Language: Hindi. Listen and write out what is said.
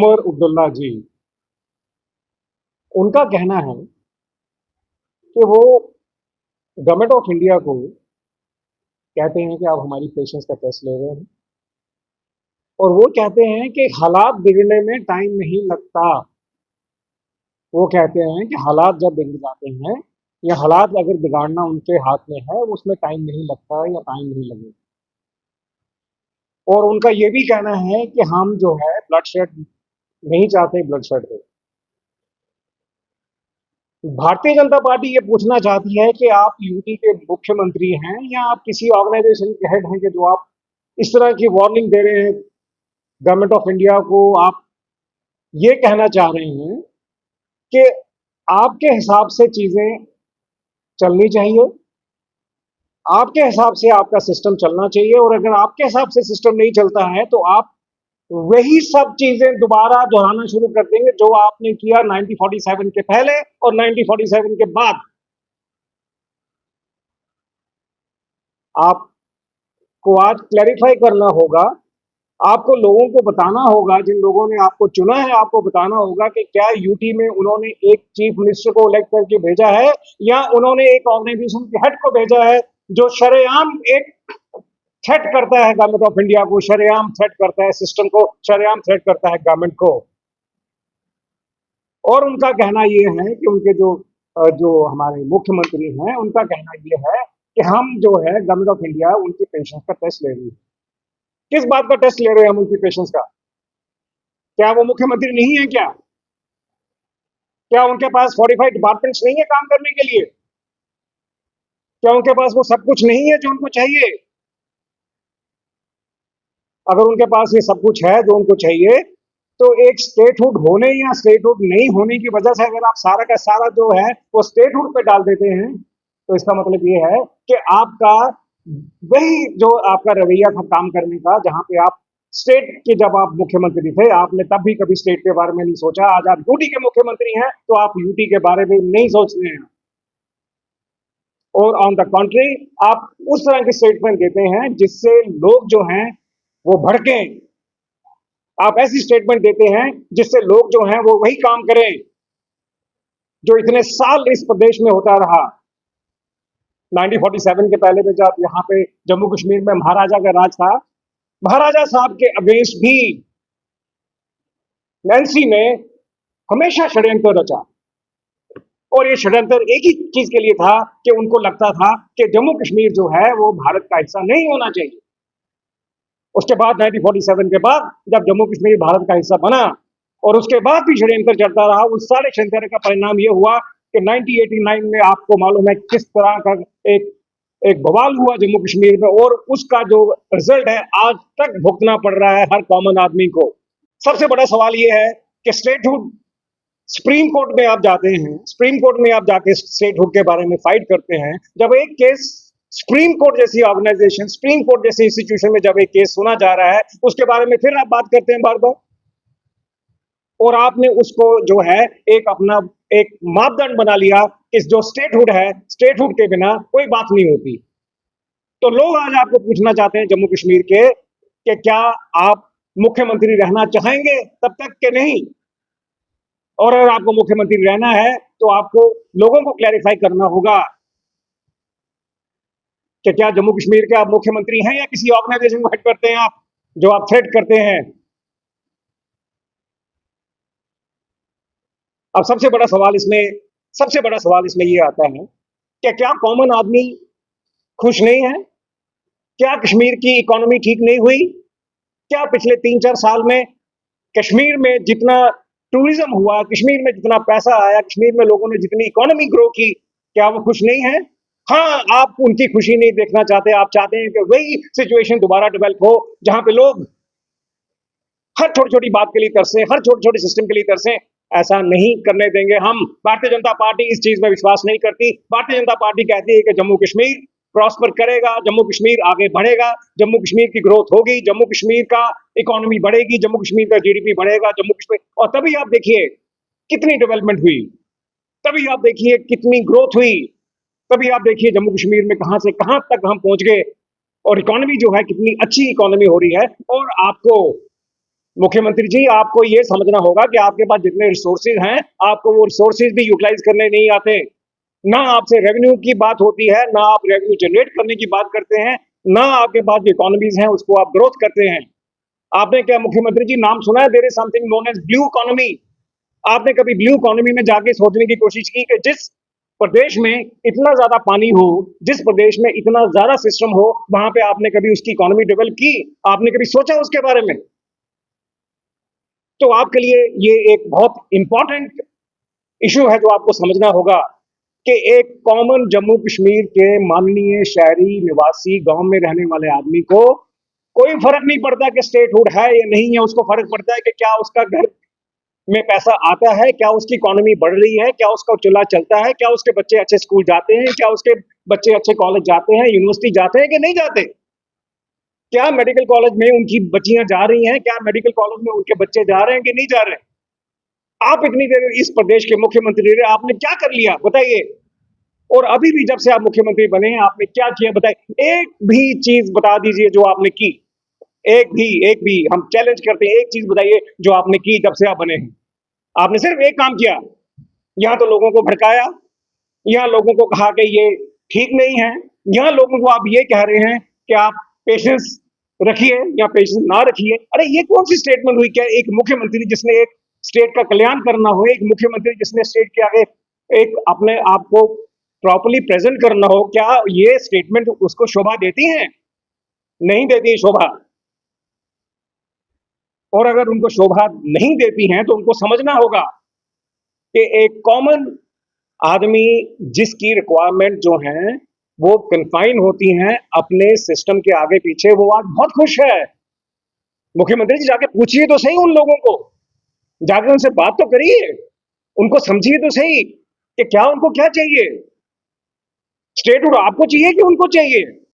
उमर अब्दुल्ला जी, उनका कहना है कि वो गवर्नमेंट ऑफ इंडिया को कहते हैं कि आप हमारी पेशेंस का टेस्ट ले रहे हैं, और वो कहते हैं कि हालात बिगड़ने में टाइम नहीं लगता। वो कहते हैं कि हालात जब बिगड़ जाते हैं या हालात अगर बिगाड़ना उनके हाथ में है, उसमें टाइम नहीं लगता या टाइम नहीं लगेगा। और उनका ये भी कहना है कि हम जो है ब्लड शेड नहीं चाहते, ब्लड शेड को। भारतीय जनता पार्टी ये पूछना चाहती है कि आप यूपी के मुख्यमंत्री हैं या आप किसी ऑर्गेनाइजेशन के हेड हैं कि जो आप इस तरह की वार्निंग दे रहे हैं गवर्नमेंट ऑफ इंडिया को। आप ये कहना चाह रहे हैं कि आपके हिसाब से चीजें चलनी चाहिए, आपके हिसाब से आपका सिस्टम चलना चाहिए, और अगर आपके हिसाब से सिस्टम नहीं चलता है तो आप वही सब चीजें दोबारा दोहराना शुरू कर देंगे जो आपने किया 1947 के पहले और 1947 के बाद। आपको आज क्लैरिफाई करना होगा, आपको लोगों को बताना होगा, जिन लोगों ने आपको चुना है आपको बताना होगा कि क्या यूटी में उन्होंने एक चीफ मिनिस्टर को इलेक्ट करके भेजा है या उन्होंने एक ऑर्गेनाइजेशन के हेड को भेजा है जो शरेआम एक थ्रेट करता है गवर्नमेंट ऑफ इंडिया को, शरेआम थ्रेट करता है सिस्टम को, शरेआम थ्रेट करता है गवर्नमेंट को। और उनका कहना यह है कि उनके जो हमारे मुख्यमंत्री हैं उनका कहना यह है कि हम जो है गवर्नमेंट ऑफ इंडिया उनकी पेंशन का टेस्ट ले रही है। किस बात का टेस्ट ले रहे हैं हम उनकी पेशेंस का? क्या वो मुख्यमंत्री नहीं है क्या? क्या उनके पास 45 डिपार्टमेंट्स नहीं है काम करने के लिए? क्या उनके पास वो सब कुछ नहीं है जो उनको चाहिए? अगर उनके पास ये सब कुछ है जो उनको चाहिए, तो एक स्टेटहुड होने या स्टेटहुड नहीं होने की वजह से अगर आप सारा का सारा जो है वो स्टेटहुड पे डाल देते हैं, तो इसका मतलब ये है कि आपका वही जो आपका रवैया था काम करने का, जहां पे आप स्टेट के जब आप मुख्यमंत्री थे आपने तब भी कभी स्टेट के बारे में नहीं सोचा। आज आप यूटी के मुख्यमंत्री हैं तो आप यूटी के बारे में नहीं सोच रहे हैं, और ऑन द कॉन्ट्री आप उस तरह के स्टेटमेंट देते हैं जिससे लोग जो हैं वो भड़के। आप ऐसी स्टेटमेंट देते हैं जिससे लोग जो हैं वो वही काम करें जो इतने साल इस प्रदेश में होता रहा। 1947 के पहले में जब यहाँ पे जम्मू कश्मीर में महाराजा का राज था, महाराजा साहब के अगेंस्ट भी नैन्सी ने हमेशा षड्यंत्र रचा, और ये षड्यंत्र एक ही चीज के लिए था कि उनको लगता था कि जम्मू कश्मीर जो है वो भारत का हिस्सा नहीं होना चाहिए। उसके बाद 1947 के बाद जब जम्मू कश्मीर भारत का हिस्सा बना, और उसके बाद भी षड्यंत्र चलता रहा, उस सारे षड्यंत्र का परिणाम ये हुआ कि 1989 में आपको मालूम है किस तरह का एक एक बवाल हुआ जम्मू कश्मीर में, और उसका जो रिजल्ट है आज तक भुगतना पड़ रहा है हर कॉमन आदमी को। सबसे बड़ा सवाल यह है कि स्टेटहुड, सुप्रीम कोर्ट में आप जाते हैं, सुप्रीम कोर्ट में आप जाके स्टेटहुड के बारे में फाइट करते हैं। जब एक केस सुप्रीम कोर्ट जैसी ऑर्गेनाइजेशन, सुप्रीम कोर्ट जैसी इंस्टीट्यूशन में जब एक केस सुना जा रहा है, उसके बारे में फिर आप बात करते हैं बार बार, और आपने उसको जो है एक अपना एक मापदंड बना लिया कि जो स्टेटहुड है, स्टेटहुड के बिना कोई बात नहीं होती। तो लोग आज आपको पूछना चाहते हैं जम्मू कश्मीर के कि क्या आप मुख्यमंत्री रहना चाहेंगे तब तक के नहीं, और अगर आपको मुख्यमंत्री रहना है तो आपको लोगों को क्लैरिफाई करना होगा कि क्या जम्मू कश्मीर के आप मुख्यमंत्री हैं या किसी ऑर्गेनाइजेशन को हेड करते हैं आप, जो आप थ्रेट करते हैं। अब सबसे बड़ा सवाल इसमें ये आता है कि क्या कॉमन आदमी खुश नहीं है? क्या कश्मीर की इकोनॉमी ठीक नहीं हुई? क्या पिछले 3-4 साल में कश्मीर में जितना टूरिज्म हुआ, कश्मीर में जितना पैसा आया, कश्मीर में लोगों ने जितनी इकोनॉमी ग्रो की, क्या वो खुश नहीं है? हाँ, आप उनकी खुशी नहीं देखना चाहते। आप चाहते हैं कि वही सिचुएशन दोबारा डेवलप हो जहां पे लोग हर छोटी छोटी बात के लिए तरसे, हर छोटे छोटे सिस्टम के लिए तरसे। ऐसा नहीं करने देंगे हम। भारतीय जनता पार्टी इस चीज में विश्वास नहीं करती। भारतीय जनता पार्टी कहती है कि जम्मू कश्मीर प्रॉस्पर करेगा, जम्मू कश्मीर आगे बढ़ेगा, जम्मू कश्मीर की ग्रोथ होगी, जम्मू कश्मीर का इकोनॉमी बढ़ेगी, जम्मू कश्मीर का जीडीपी बढ़ेगा, जम्मू कश्मीर, और तभी आप देखिए कितनी डेवलपमेंट हुई, तभी आप देखिए कितनी ग्रोथ हुई, तभी आप देखिए जम्मू कश्मीर में कहां से कहां तक हम पहुंच गए, और इकोनॉमी जो है कितनी अच्छी इकोनॉमी हो रही है। और आपको मुख्यमंत्री जी, आपको ये समझना होगा कि आपके पास जितने रिसोर्सेज हैं, आपको वो रिसोर्सेज भी यूटिलाइज करने नहीं आते। ना आपसे रेवेन्यू की बात होती है, ना आप रेवेन्यू जनरेट करने की बात करते हैं, ना आपके पास जो इकोनॉमीज हैं उसको आप ग्रोथ करते हैं। आपने क्या मुख्यमंत्री जी नाम सुना है, there is something known as blue economy? आपने कभी ब्लू इकोनॉमी में जाके सोचने की कोशिश की कि जिस प्रदेश में इतना ज्यादा पानी हो, जिस प्रदेश में इतना ज्यादा सिस्टम हो, वहां पे आपने कभी उसकी इकोनॉमी डेवलप की? आपने कभी सोचा उसके बारे में? तो आपके लिए ये एक बहुत इंपॉर्टेंट इशू है जो आपको समझना होगा कि एक कॉमन जम्मू कश्मीर के माननीय शहरी निवासी गांव में रहने वाले आदमी को कोई फर्क नहीं पड़ता कि स्टेटहुड है या नहीं है। उसको फर्क पड़ता है कि क्या उसका घर में पैसा आता है, क्या उसकी इकोनॉमी बढ़ रही है, क्या उसका चूल्हा चलता है, क्या उसके बच्चे अच्छे स्कूल जाते हैं, क्या उसके बच्चे अच्छे कॉलेज जाते हैं, यूनिवर्सिटी जाते हैं कि नहीं जाते, क्या मेडिकल कॉलेज में उनकी बच्चियां जा रही हैं, क्या मेडिकल कॉलेज में उनके बच्चे जा रहे हैं कि नहीं जा रहे हैं। आप इतनी देर इस प्रदेश के मुख्यमंत्री रहे, आपने क्या कर लिया बताइए? और अभी भी जब से आप मुख्यमंत्री बने हैं, आपने क्या किया बताइए? एक भी चीज बता दीजिए जो आपने की। एक भी हम चैलेंज करते हैं, एक चीज बताइए जो आपने की जब से आप बने हैं। आपने सिर्फ एक काम किया, यहाँ तो लोगों को भड़काया, यहाँ लोगों को कहा कि ये ठीक नहीं है, यहाँ लोगों को आप ये कह रहे हैं कि आप पेशेंस रखिए या पेशेंस ना रखिए। अरे ये कौन सी स्टेटमेंट हुई? क्या एक मुख्यमंत्री जिसने एक स्टेट का कल्याण करना हो, एक मुख्यमंत्री जिसने स्टेट के आगे एक अपने आप को प्रॉपर्ली प्रेजेंट करना हो, क्या ये स्टेटमेंट उसको शोभा देती हैं? नहीं देती शोभा। और अगर उनको शोभा नहीं देती हैं तो उनको समझना होगा कि एक कॉमन आदमी जिसकी रिक्वायरमेंट जो है वो कन्फाइन होती हैं अपने सिस्टम के आगे पीछे, वो आज बहुत खुश है। मुख्यमंत्री जी जाके पूछिए तो सही उन लोगों को, जाके उनसे बात तो करिए, उनको समझिए तो सही कि क्या उनको क्या चाहिए। स्टेटहुड आपको चाहिए कि उनको चाहिए?